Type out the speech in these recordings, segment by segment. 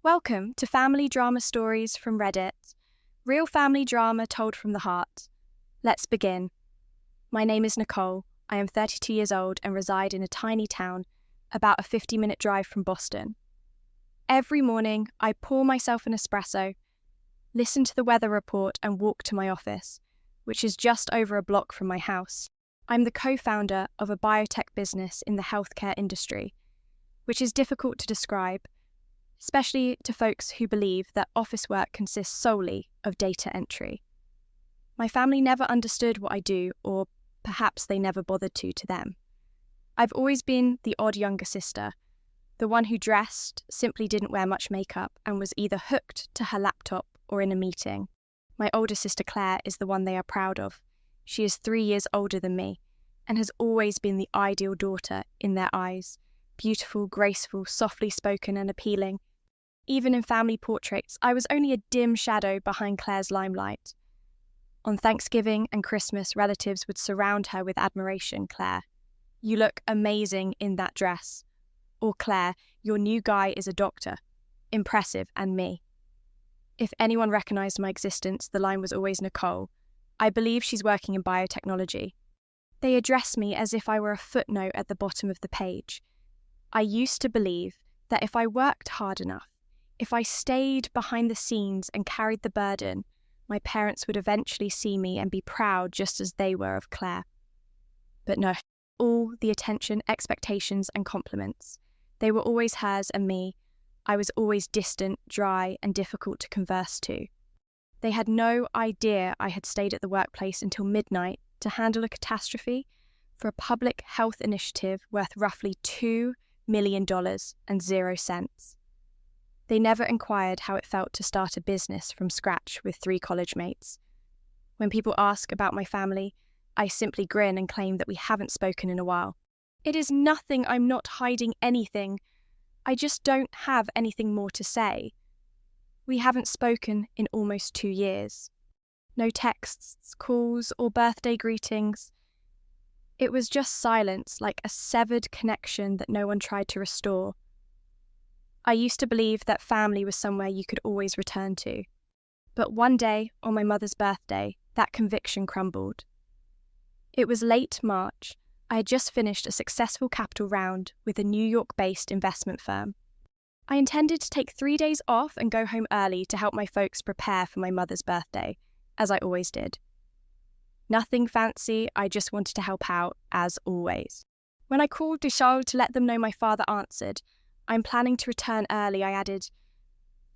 Welcome to Family Drama Stories from Reddit. Real family drama told from the heart. Let's begin. My name is Nicole. I am 32 years old and reside in a tiny town about a 50-minute drive from Boston. Every morning, I pour myself an espresso, listen to the weather report and walk to my office, which is just over a block from my house. I'm the co-founder of a biotech business in the healthcare industry, which is difficult to describe, especially to folks who believe that office work consists solely of data entry. My family never understood what I do, or perhaps they never bothered to them. I've always been the odd younger sister, the one who dressed, simply didn't wear much makeup, and was either hooked to her laptop or in a meeting. My older sister Clare is the one they are proud of. She is 3 years older than me, and has always been the ideal daughter in their eyes. Beautiful, graceful, softly spoken and appealing. Even in family portraits, I was only a dim shadow behind Clare's limelight. On Thanksgiving and Christmas, relatives would surround her with admiration. Clare, you look amazing in that dress. Or Clare, your new guy is a doctor. Impressive, and me. If anyone recognised my existence, the line was always Nicole. I believe she's working in biotechnology. They address me as if I were a footnote at the bottom of the page. I used to believe that if I worked hard enough, if I stayed behind the scenes and carried the burden, my parents would eventually see me and be proud just as they were of Clare. But no, all the attention, expectations and compliments. They were always hers and me. I was always distant, dry and difficult to converse to. They had no idea I had stayed at the workplace until midnight to handle a catastrophe for a public health initiative worth roughly $2 million and 0 cents. They never inquired how it felt to start a business from scratch with 3 college mates. When people ask about my family, I simply grin and claim that we haven't spoken in a while. It is nothing, I'm not hiding anything. I just don't have anything more to say. We haven't spoken in almost 2 years. No texts, calls, or birthday greetings. It was just silence, like a severed connection that no one tried to restore. I used to believe that family was somewhere you could always return to. But one day, on my mother's birthday, that conviction crumbled. It was late March. I had just finished a successful capital round with a New York-based investment firm. I intended to take 3 days off and go home early to help my folks prepare for my mother's birthday, as I always did. Nothing fancy, I just wanted to help out, as always. When I called Disowned to let them know my father answered, I'm planning to return early, I added,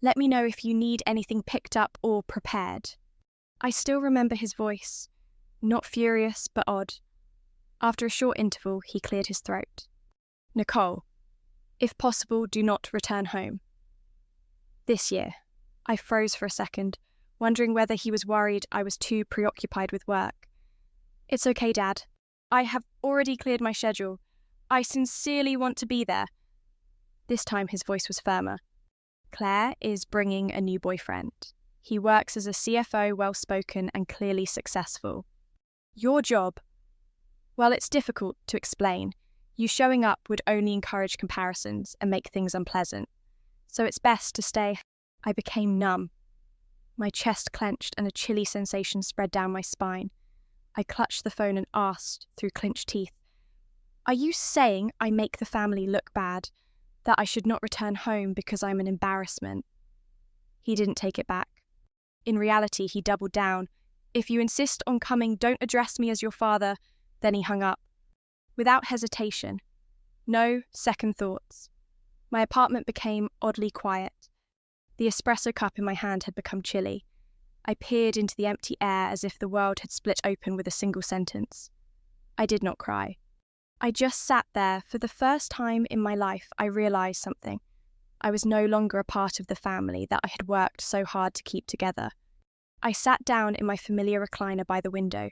let me know if you need anything picked up or prepared. I still remember his voice, not furious but odd. After a short interval, he cleared his throat. Nicole, if possible, do not return home. This year. I froze for a second, wondering whether he was worried I was too preoccupied with work. It's okay, Dad. I have already cleared my schedule. I sincerely want to be there. This time his voice was firmer. Clare is bringing a new boyfriend. He works as a CFO, well-spoken and clearly successful. Your job? Well, it's difficult to explain. You showing up would only encourage comparisons and make things unpleasant. So it's best to stay. I became numb. My chest clenched and a chilly sensation spread down my spine. I clutched the phone and asked through clenched teeth, are you saying I make the family look bad? That I should not return home because I'm an embarrassment? He didn't take it back. In reality, he doubled down. If you insist on coming, don't address me as your father. Then he hung up. Without hesitation. No second thoughts. My apartment became oddly quiet. The espresso cup in my hand had become chilly. I peered into the empty air as if the world had split open with a single sentence. I did not cry. I just sat there. For the first time in my life, I realised something. I was no longer a part of the family that I had worked so hard to keep together. I sat down in my familiar recliner by the window.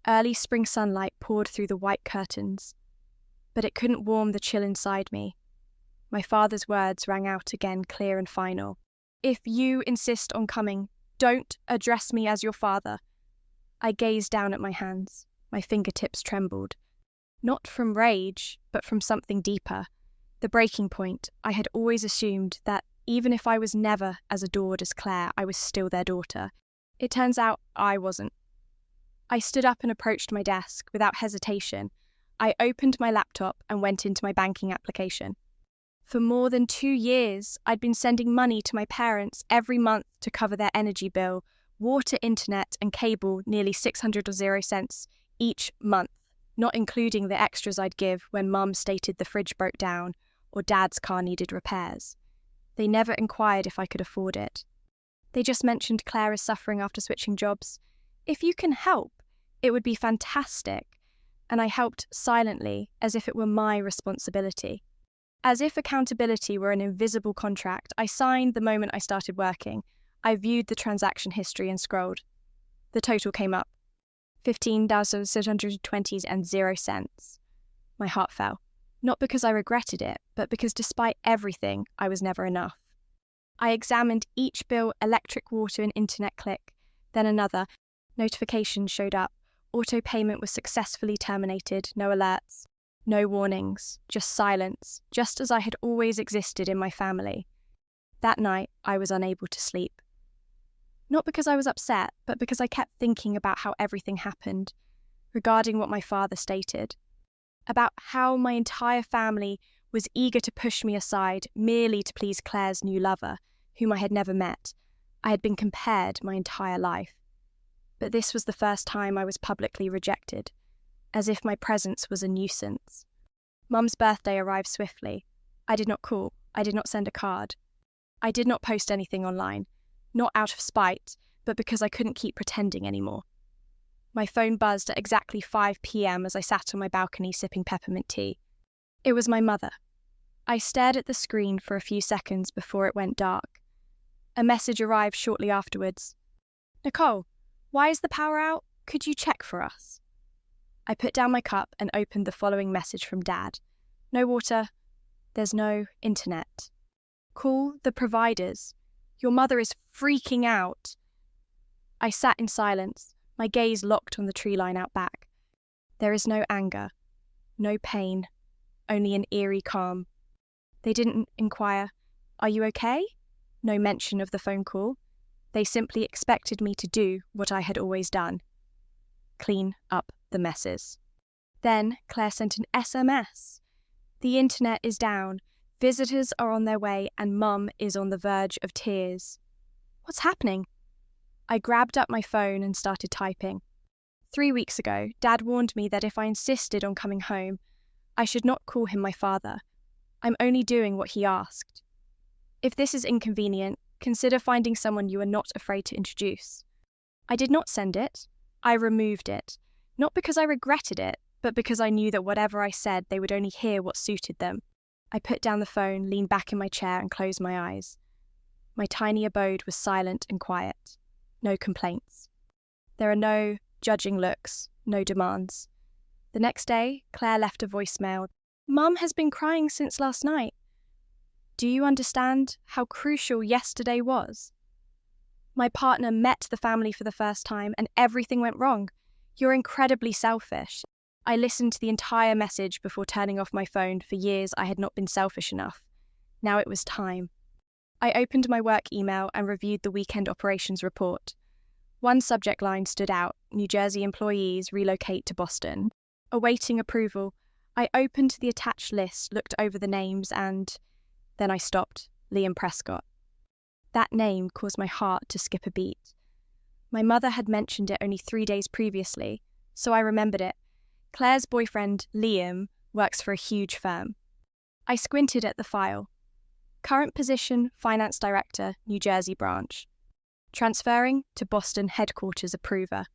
Early spring sunlight poured through the white curtains, but it couldn't warm the chill inside me. My father's words rang out again, clear and final. If you insist on coming, don't address me as your father. I gazed down at my hands. My fingertips trembled. Not from rage, but from something deeper. The breaking point. I had always assumed that Even if I was never as adored as Claire, I was still their daughter. It turns out I wasn't. I stood up and approached my desk without hesitation. I opened my laptop and went into my banking application. For more than 2 years, I'd been sending money to my parents every month to cover their energy bill, water, internet, and cable, nearly 600 cents each month, not including the extras I'd give when Mum stated the fridge broke down or Dad's car needed repairs. They never inquired if I could afford it. They just mentioned Claire is suffering after switching jobs. If you can help, it would be fantastic. And I helped silently, as if it were my responsibility. As if accountability were an invisible contract, I signed the moment I started working. I viewed the transaction history and scrolled. The total came up. 15,620.00. My heart fell. Not because I regretted it, but because despite everything, I was never enough. I examined each bill, electric, water, and internet click, then another. Notification showed up. Auto payment was successfully terminated, no alerts, no warnings, just silence, just as I had always existed in my family. That night, I was unable to sleep. Not because I was upset, but because I kept thinking about how everything happened, regarding what my father stated, about how my entire family was eager to push me aside merely to please Claire's new lover, whom I had never met. I had been compared my entire life. But this was the first time I was publicly rejected, as if my presence was a nuisance. Mum's birthday arrived swiftly. I did not call. I did not send a card. I did not post anything online, not out of spite, but because I couldn't keep pretending anymore. My phone buzzed at exactly 5 p.m. as I sat on my balcony sipping peppermint tea. It was my mother. I stared at the screen for a few seconds before it went dark. A message arrived shortly afterwards. "Nicole, why is the power out? Could you check for us?" I put down my cup and opened the following message from Dad. "No water. There's no internet. Call the providers. Your mother is freaking out." I sat in silence, my gaze locked on the tree line out back. There is no anger, no pain, only an eerie calm. They didn't inquire, "Are you okay?" No mention of the phone call. They simply expected me to do what I had always done. Clean up the messes. Then Claire sent an SMS. "The internet is down. Visitors are on their way and Mum is on the verge of tears." What's happening? I grabbed up my phone and started typing. 3 weeks ago, Dad warned me that if I insisted on coming home, I should not call him my father. I'm only doing what he asked. If this is inconvenient, consider finding someone you are not afraid to introduce. I did not send it. I removed it. Not because I regretted it, but because I knew that whatever I said, they would only hear what suited them. I put down the phone, leaned back in my chair, and closed my eyes. My tiny abode was silent and quiet. No complaints. There are no judging looks, no demands. The next day, Claire left a voicemail. "Mum has been crying since last night. Do you understand how crucial yesterday was? My partner met the family for the first time and everything went wrong. You're incredibly selfish." I listened to the entire message before turning off my phone. For years, I had not been selfish enough. Now it was time. I opened my work email and reviewed the weekend operations report. One subject line stood out: New Jersey employees relocate to Boston. Awaiting approval, I opened the attached list, looked over the names, and then I stopped. Liam Prescott. That name caused my heart to skip a beat. My mother had mentioned it only 3 days previously, so I remembered it. Claire's boyfriend, Liam, works for a huge firm. I squinted at the file. Current position, Finance Director, New Jersey branch. Transferring to Boston headquarters approver.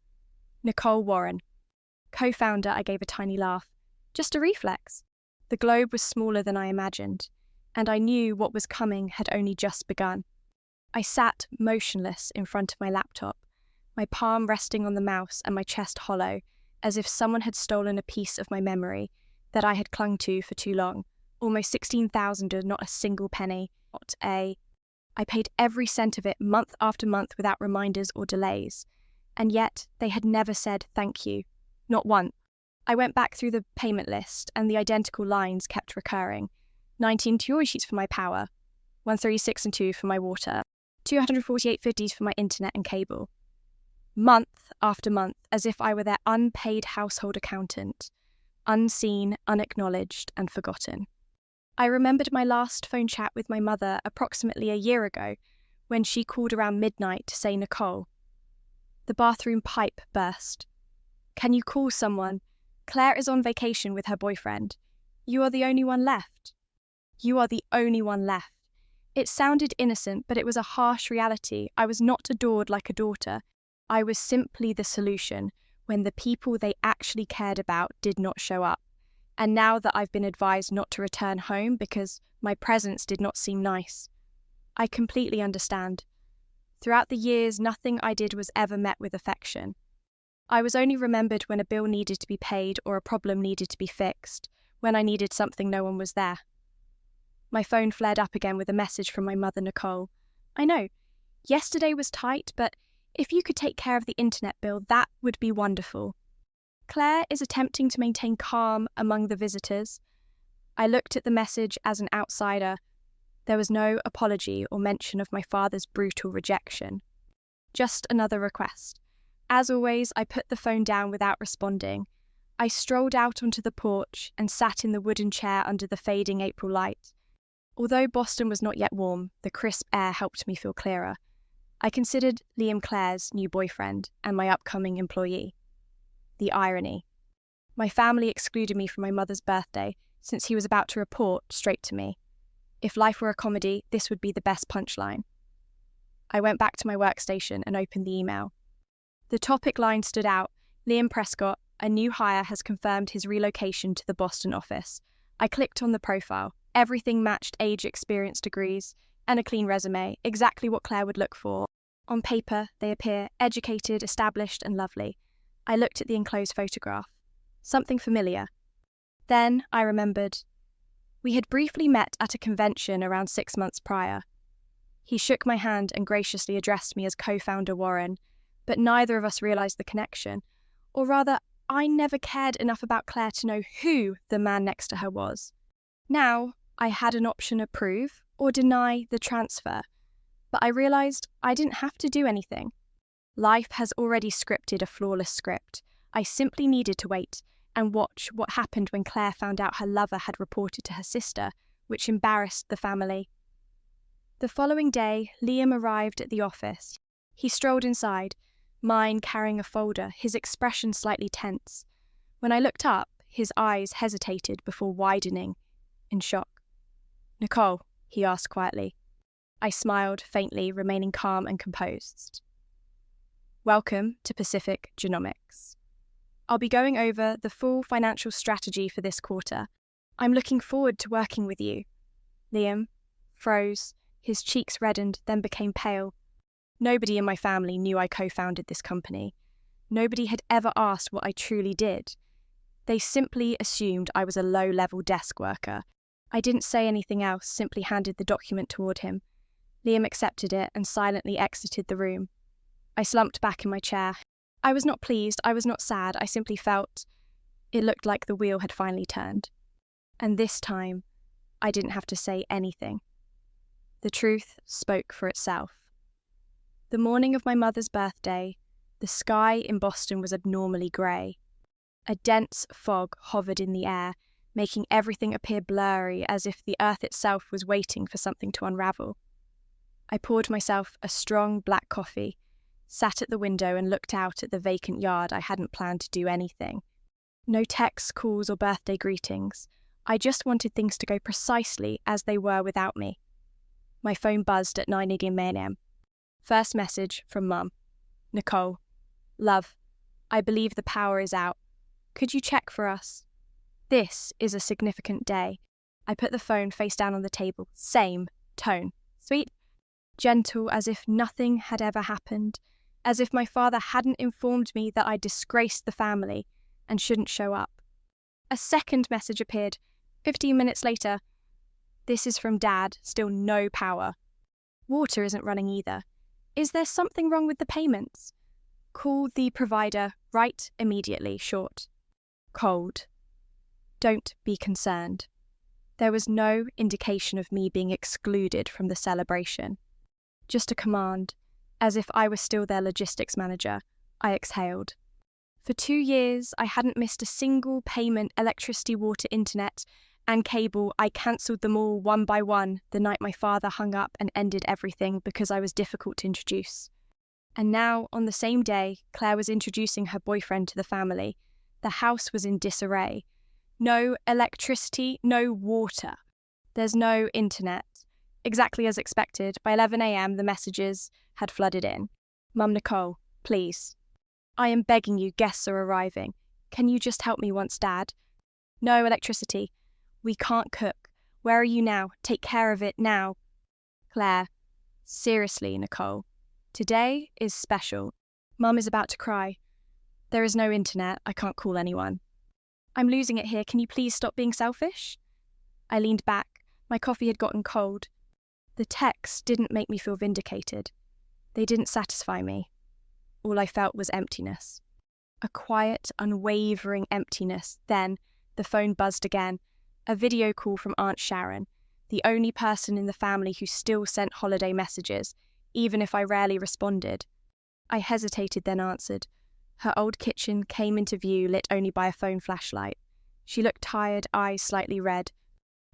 Nicole Warren. Co-founder, I gave a tiny laugh. Just a reflex. The globe was smaller than I imagined, and I knew what was coming had only just begun. I sat motionless in front of my laptop, my palm resting on the mouse and my chest hollow, as if someone had stolen a piece of my memory that I had clung to for too long. Almost 16,000 and not a single penny. I paid every cent of it month after month without reminders or delays. And yet they had never said thank you. Not once. I went back through the payment list and the identical lines kept recurring. 19 Tuori sheets for my power. 136 and 2 for my water, 248.50 for my internet and cable. Month after month, as if I were their unpaid household accountant, unseen, unacknowledged, and forgotten. I remembered my last phone chat with my mother approximately a year ago, when she called around midnight to say, "Nicole, the bathroom pipe burst. Can you call someone? Claire is on vacation with her boyfriend. You are the only one left. You are the only one left." It sounded innocent, but it was a harsh reality. I was not adored like a daughter. I was simply the solution when the people they actually cared about did not show up. And now that I've been advised not to return home because my presence did not seem nice, I completely understand. Throughout the years, nothing I did was ever met with affection. I was only remembered when a bill needed to be paid or a problem needed to be fixed. When I needed something, no one was there. My phone flared up again with a message from my mother, Nicole. "I know, yesterday was tight, but if you could take care of the internet bill, that would be wonderful. Claire is attempting to maintain calm among the visitors." I looked at the message as an outsider. There was no apology or mention of my father's brutal rejection. Just another request. As always, I put the phone down without responding. I strolled out onto the porch and sat in the wooden chair under the fading April light. Although Boston was not yet warm, the crisp air helped me feel clearer. I considered Liam Clare's new boyfriend and my upcoming employee. The irony. My family excluded me from my mother's birthday since he was about to report straight to me. If life were a comedy, this would be the best punchline. I went back to my workstation and opened the email. The topic line stood out. "Liam Prescott, a new hire, has confirmed his relocation to the Boston office." I clicked on the profile. Everything matched: age, experience, degrees, and a clean resume, exactly what Claire would look for. On paper, they appear educated, established, and lovely. I looked at the enclosed photograph. Something familiar. Then I remembered. We had briefly met at a convention around 6 months prior. He shook my hand and graciously addressed me as co-founder Warren, but neither of us realised the connection. Or rather, I never cared enough about Claire to know who the man next to her was. Now, I had an option: approve or deny the transfer. But I realised I didn't have to do anything. Life has already scripted a flawless script. I simply needed to wait and watch what happened when Claire found out her lover had reported to her sister, which embarrassed the family. The following day, Liam arrived at the office. He strolled inside, mine carrying a folder, his expression slightly tense. When I looked up, his eyes hesitated before widening in shock. "Nicole," he asked quietly. I smiled faintly, remaining calm and composed. "Welcome to Pacific Genomics. I'll be going over the full financial strategy for this quarter. I'm looking forward to working with you." Liam froze, his cheeks reddened, then became pale. Nobody in my family knew I co-founded this company. Nobody had ever asked what I truly did. They simply assumed I was a low-level desk worker. I didn't say anything else, simply handed the document toward him. Liam accepted it and silently exited the room. I slumped back in my chair. I was not pleased, I was not sad, I simply felt it looked like the wheel had finally turned. And this time, I didn't have to say anything. The truth spoke for itself. The morning of my mother's birthday, the sky in Boston was abnormally grey. A dense fog hovered in the air, making everything appear blurry, as if the earth itself was waiting for something to unravel. I poured myself a strong black coffee, sat at the window and looked out at the vacant yard. I hadn't planned to do anything. No texts, calls, or birthday greetings. I just wanted things to go precisely as they were without me. My phone buzzed at 9 a.m. First message from Mum. "Nicole, love, I believe the power is out. Could you check for us? This is a significant day." I put the phone face down on the table. Same tone. Sweet, gentle, as if nothing had ever happened, as if my father hadn't informed me that I disgraced the family and shouldn't show up. A second message appeared. 15 minutes later. "This is from Dad, still no power. Water isn't running either. Is there something wrong with the payments? Call the provider right immediately. Short. Cold. Don't be concerned." There was no indication of me being excluded from the celebration. Just a command, as if I was still their logistics manager. I exhaled. For 2 years, I hadn't missed a single payment, electricity, water, internet, and cable. I cancelled them all one by one the night my father hung up and ended everything because I was difficult to introduce. And now, on the same day, Claire was introducing her boyfriend to the family. The house was in disarray. No electricity, no water. There's no internet. Exactly as expected, by 11 a.m. the messages had flooded in. Mum Nicole, please. I am begging you, guests are arriving. Can you just help me once, Dad? No electricity. We can't cook. Where are you now? Take care of it now. Claire, seriously, Nicole. Today is special. Mum is about to cry. There is no internet. I can't call anyone. I'm losing it here. Can you please stop being selfish? I leaned back. My coffee had gotten cold. The texts didn't make me feel vindicated. They didn't satisfy me. All I felt was emptiness. A quiet, unwavering emptiness. Then, the phone buzzed again. A video call from Aunt Sharon, the only person in the family who still sent holiday messages, even if I rarely responded. I hesitated, then answered. Her old kitchen came into view, lit only by a phone flashlight. She looked tired, eyes slightly red.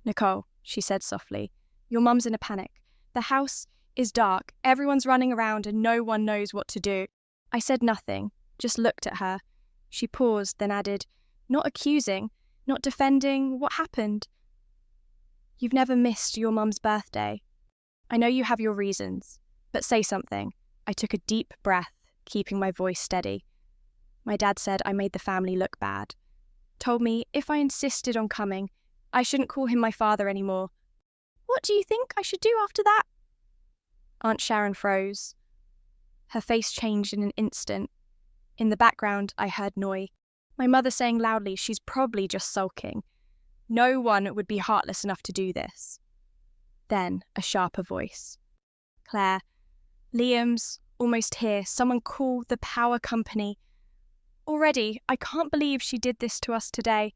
Nicole, she said softly, your mum's in a panic. The house is dark, everyone's running around and no one knows what to do. I said nothing, just looked at her. She paused, then added, not accusing, not defending, what happened? You've never missed your mum's birthday. I know you have your reasons, but say something. I took a deep breath, keeping my voice steady. My dad said I made the family look bad. Told me if I insisted on coming, I shouldn't call him my father anymore. What do you think I should do after that? Aunt Sharon froze. Her face changed in an instant. In the background, I heard Noy. My mother saying loudly, she's probably just sulking. No one would be heartless enough to do this. Then, a sharper voice. Claire, Liam's almost here. Someone call the power company. Already, I can't believe she did this to us today.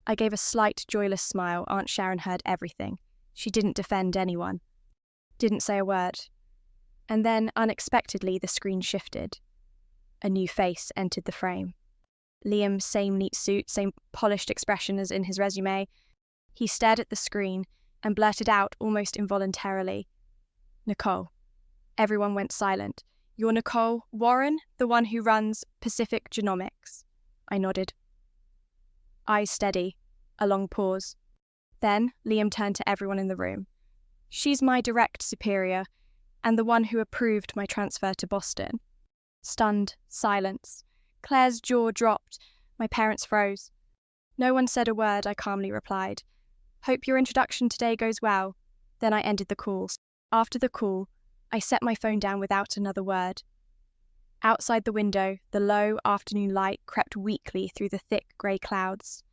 I gave a slight, joyless smile. Aunt Sharon heard everything. She didn't defend anyone. Didn't say a word. And then, unexpectedly, the screen shifted. A new face entered the frame. Liam, same neat suit, same polished expression as in his resume. He stared at the screen and blurted out almost involuntarily, Nicole. Everyone went silent. You're Nicole Warren, the one who runs Pacific Genomics. I nodded. Eyes steady. A long pause. Then Liam turned to everyone in the room. She's my direct superior, and the one who approved my transfer to Boston. Stunned silence. Claire's jaw dropped. My parents froze. No one said a word, I calmly replied. Hope your introduction today goes well. Then I ended the call. After the call, I set my phone down without another word. Outside the window, the low afternoon light crept weakly through the thick grey clouds.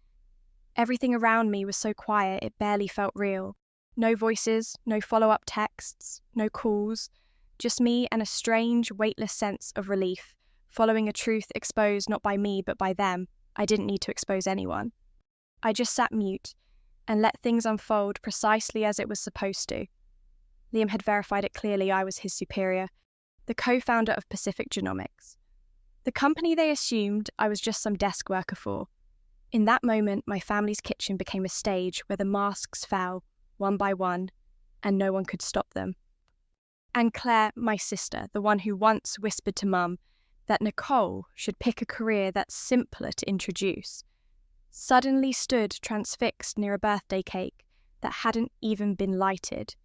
Everything around me was so quiet it barely felt real. No voices, no follow-up texts, no calls, just me and a strange, weightless sense of relief, following a truth exposed not by me but by them. I didn't need to expose anyone. I just sat mute and let things unfold precisely as it was supposed to. Liam had verified it clearly. I was his superior, the co-founder of Pacific Genomics. The company they assumed I was just some desk worker for. In that moment, my family's kitchen became a stage where the masks fell, one by one, and no one could stop them. And Claire, my sister, the one who once whispered to Mum that Nicole should pick a career that's simpler to introduce, suddenly stood transfixed near a birthday cake that hadn't even been lighted.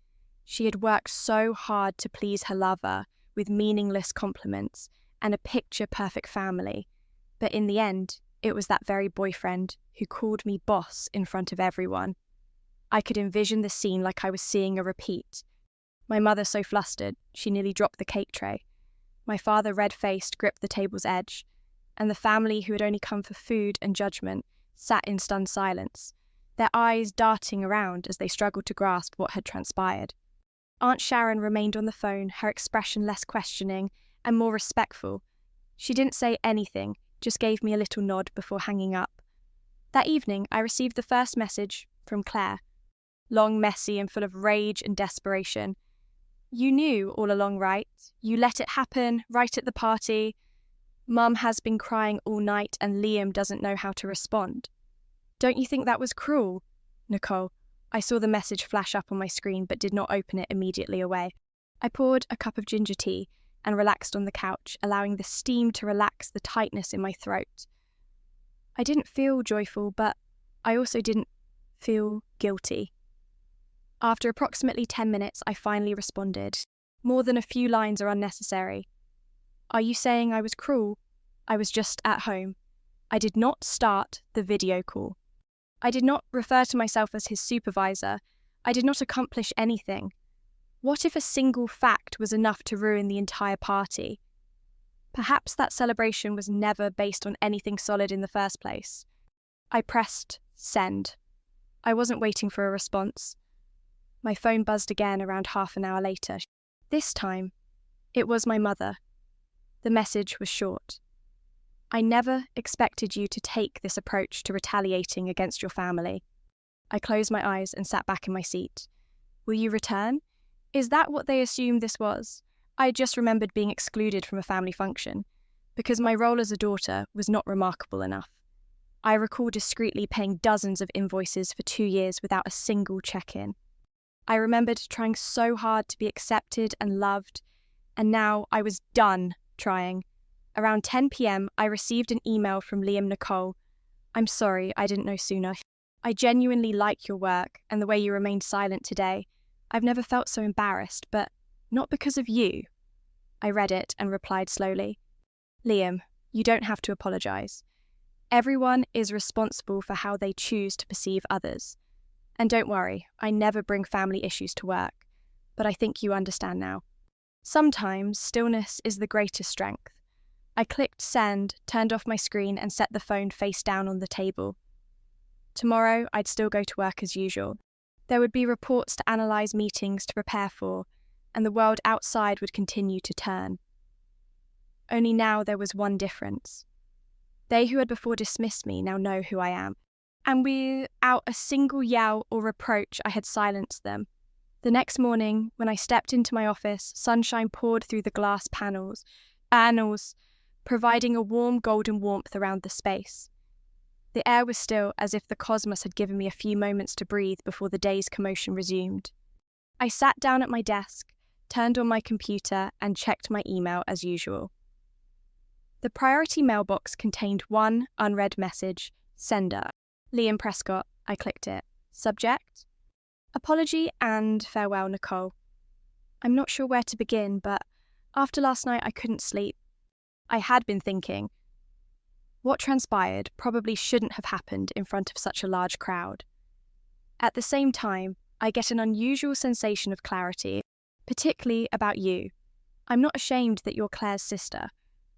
She had worked so hard to please her lover with meaningless compliments and a picture-perfect family, but in the end, it was that very boyfriend who called me boss in front of everyone. I could envision the scene like I was seeing a repeat. My mother so flustered, she nearly dropped the cake tray. My father, red-faced, gripped the table's edge, and the family who had only come for food and judgment sat in stunned silence, their eyes darting around as they struggled to grasp what had transpired. Aunt Sharon remained on the phone, her expression less questioning and more respectful. She didn't say anything, just gave me a little nod before hanging up. That evening, I received the first message from Claire. long, messy, and full of rage and desperation. You knew all along, right? You let it happen right at the party. Mum has been crying all night and Liam doesn't know how to respond. Don't you think that was cruel? Nicole. I saw the message flash up on my screen but did not open it immediately away. I poured a cup of ginger tea and relaxed on the couch, allowing the steam to relax the tightness in my throat. I didn't feel joyful, but I also didn't feel guilty. After approximately 10 minutes, I finally responded. More than a few lines are unnecessary. Are you saying I was cruel? I was just at home. I did not start the video call. I did not refer to myself as his supervisor. I did not accomplish anything. What if a single fact was enough to ruin the entire party? Perhaps that celebration was never based on anything solid in the first place. I pressed send. I wasn't waiting for a response. My phone buzzed again around half an hour later. This time, it was my mother. The message was short. I never expected you to take this approach to retaliating against your family. I closed my eyes and sat back in my seat. Will you return? Is that what they assumed this was? I just remembered being excluded from a family function, because my role as a daughter was not remarkable enough. I recall discreetly paying dozens of invoices for 2 years without a single check-in. I remembered trying so hard to be accepted and loved, and now I was done trying. Around 10 p.m, I received an email from Liam Nicole. I'm sorry, I didn't know sooner. I genuinely like your work and the way you remained silent today. I've never felt so embarrassed, but not because of you. I read it and replied slowly. Liam, you don't have to apologise. Everyone is responsible for how they choose to perceive others. And don't worry, I never bring family issues to work, but I think you understand now. Sometimes stillness is the greatest strength. I clicked send, turned off my screen and set the phone face down on the table. Tomorrow, I'd still go to work as usual. There would be reports to analyse, meetings to prepare for, and the world outside would continue to turn. Only now there was one difference. They who had before dismissed me now know who I am. And without a single yell or reproach, I had silenced them. The next morning, when I stepped into my office, sunshine poured through the glass panels, providing a warm golden warmth around the space. The air was still, as if the cosmos had given me a few moments to breathe before the day's commotion resumed. I sat down at my desk, turned on my computer, and checked my email as usual. The priority mailbox contained one unread message, sender. Liam Prescott. I clicked it. Subject? Apology and farewell, Nicole. I'm not sure where to begin, but after last night I couldn't sleep. I had been thinking, what transpired probably shouldn't have happened in front of such a large crowd. At the same time, I get an unusual sensation of clarity, particularly about you. I'm not ashamed that you're Clare's sister.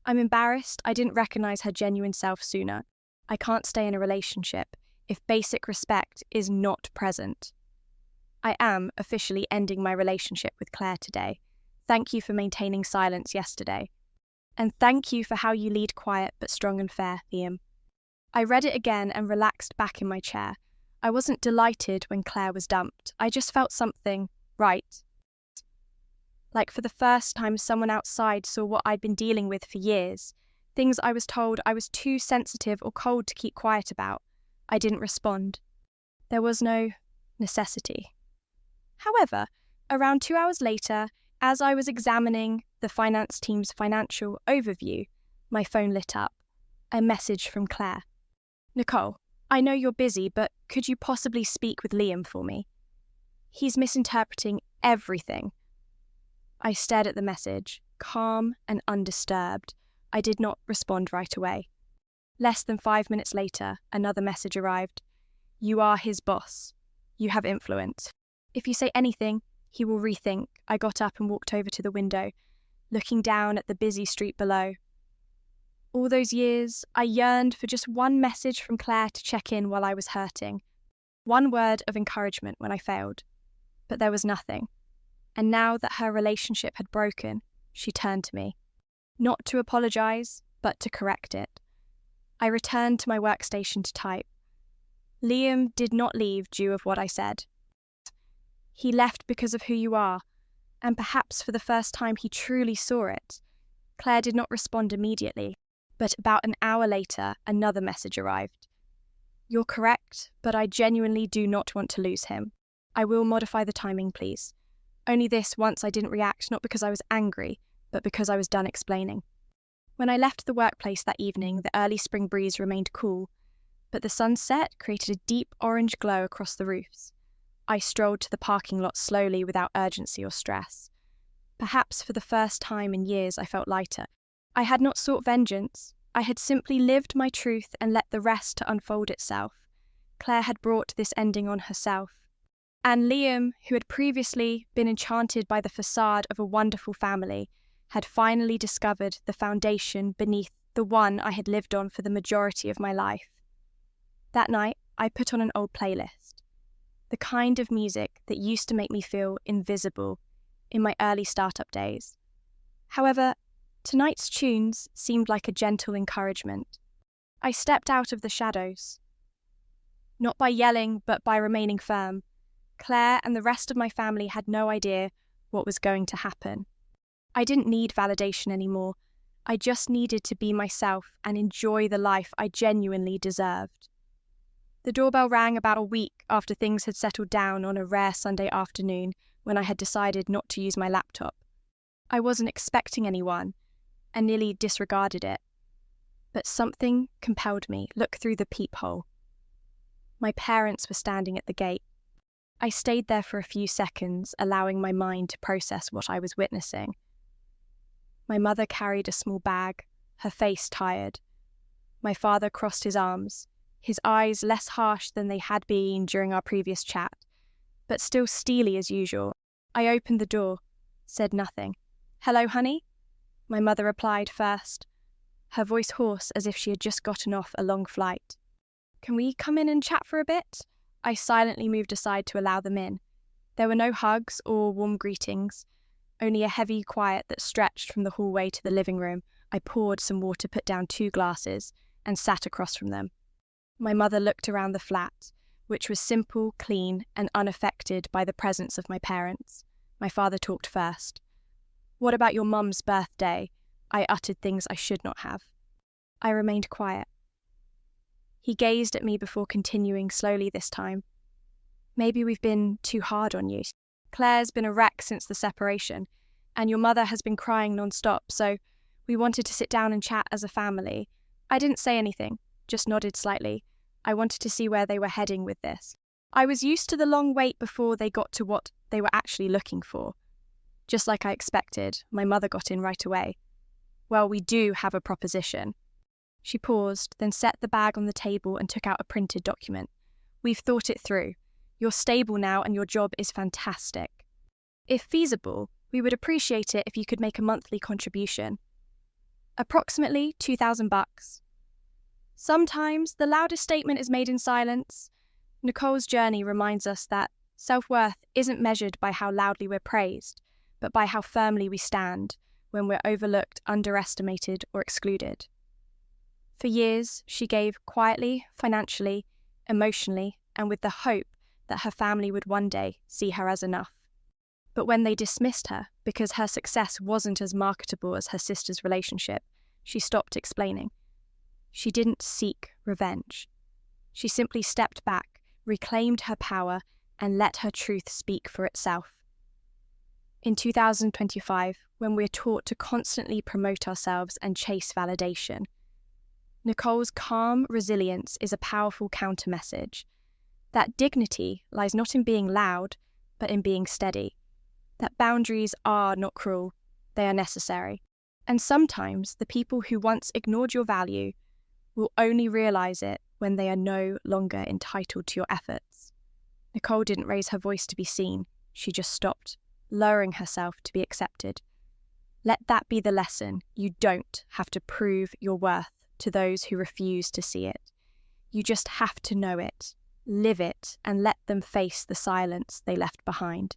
I'm embarrassed I didn't recognise her genuine self sooner. I can't stay in a relationship if basic respect is not present. I am officially ending my relationship with Clare today. Thank you for maintaining silence yesterday. And thank you for how you lead quiet but strong and fair, Liam. I read it again and relaxed back in my chair. I wasn't delighted when Clare was dumped. I just felt something right. Like for the first time someone outside saw what I'd been dealing with for years. Things I was told I was too sensitive or cold to keep quiet about. I didn't respond. There was no necessity. However, around 2 hours later, as I was examining the finance team's financial overview, my phone lit up. A message from Clare. Nicole, I know you're busy, but could you possibly speak with Liam for me? He's misinterpreting everything. I stared at the message, calm and undisturbed. I did not respond right away. Less than 5 minutes later, another message arrived. You are his boss. You have influence. If you say anything, he will rethink. I got up and walked over to the window, looking down at the busy street below. All those years, I yearned for just one message from Clare to check in while I was hurting. One word of encouragement when I failed. But there was nothing. And now that her relationship had broken, she turned to me. Not to apologise, but to correct it. I returned to my workstation to type. Liam did not leave due of what I said. He left because of who you are, and perhaps for the first time he truly saw it. Claire did not respond immediately, but about an hour later, another message arrived. You're correct, but I genuinely do not want to lose him. I will modify the timing, please. Only this once I didn't react, not because I was angry, but because I was done explaining. When I left the workplace that evening, the early spring breeze remained cool, but the sunset created a deep orange glow across the roofs. I strolled to the parking lot slowly without urgency or stress. Perhaps for the first time in years I felt lighter. I had not sought vengeance. I had simply lived my truth and let the rest to unfold itself. Claire had brought this ending on herself. And Liam, who had previously been enchanted by the facade of a wonderful family, had finally discovered the foundation beneath the one I had lived on for the majority of my life. That night, I put on an old playlist, the kind of music that used to make me feel invisible in my early startup days. However, tonight's tunes seemed like a gentle encouragement. I stepped out of the shadows, not by yelling, but by remaining firm. Claire and the rest of my family had no idea what was going to happen. I didn't need validation anymore. I just needed to be myself and enjoy the life I genuinely deserved. The doorbell rang about a week after things had settled down on a rare Sunday afternoon when I had decided not to use my laptop. I wasn't expecting anyone and nearly disregarded it. But something compelled me. Look through the peephole. My parents were standing at the gate. I stayed there for a few seconds, allowing my mind to process what I was witnessing. My mother carried a small bag, her face tired. My father crossed his arms, his eyes less harsh than they had been during our previous chat, but still steely as usual. I opened the door, said nothing. "Hello, honey?" My mother replied first, her voice hoarse as if she had just gotten off a long flight. "Can we come in and chat for a bit?" I silently moved aside to allow them in. There were no hugs or warm greetings, only a heavy quiet that stretched from the hallway to the living room. I poured some water, put down 2 glasses, and sat across from them. My mother looked around the flat, which was simple, clean, and unaffected by the presence of my parents. My father talked first. "What about your mum's birthday?" I uttered things I should not have. I remained quiet. He gazed at me before continuing slowly this time. "Maybe we've been too hard on you. Claire's been a wreck since the separation, and your mother has been crying non-stop, so we wanted to sit down and chat as a family." I didn't say anything, just nodded slightly. I wanted to see where they were heading with this. I was used to the long wait before they got to what they were actually looking for. Just like I expected, my mother got in right away. "Well, we do have a proposition." She paused, then set the bag on the table and took out a printed document. "We've thought it through. You're stable now and your job is fantastic. If feasible, we would appreciate it if you could make a monthly contribution. Approximately $2,000. Sometimes the loudest statement is made in silence. Nicole's journey reminds us that self-worth isn't measured by how loudly we're praised, but by how firmly we stand when we're overlooked, underestimated, or excluded. For years, she gave quietly, financially, emotionally, and with the hope that her family would one day see her as enough. But when they dismissed her because her success wasn't as marketable as her sister's relationship, she stopped explaining. She didn't seek revenge. She simply stepped back, reclaimed her power, and let her truth speak for itself. In 2025, when we're taught to constantly promote ourselves and chase validation, Nicole's calm resilience is a powerful counter-message. That dignity lies not in being loud, but in being steady. That boundaries are not cruel, they are necessary. And sometimes the people who once ignored your value will only realize it when they are no longer entitled to your efforts. Nicole didn't raise her voice to be seen, she just stopped, lowering herself to be accepted. Let that be the lesson. You don't have to prove your worth to those who refuse to see it. You just have to know it, live it, and let them face the silence they left behind.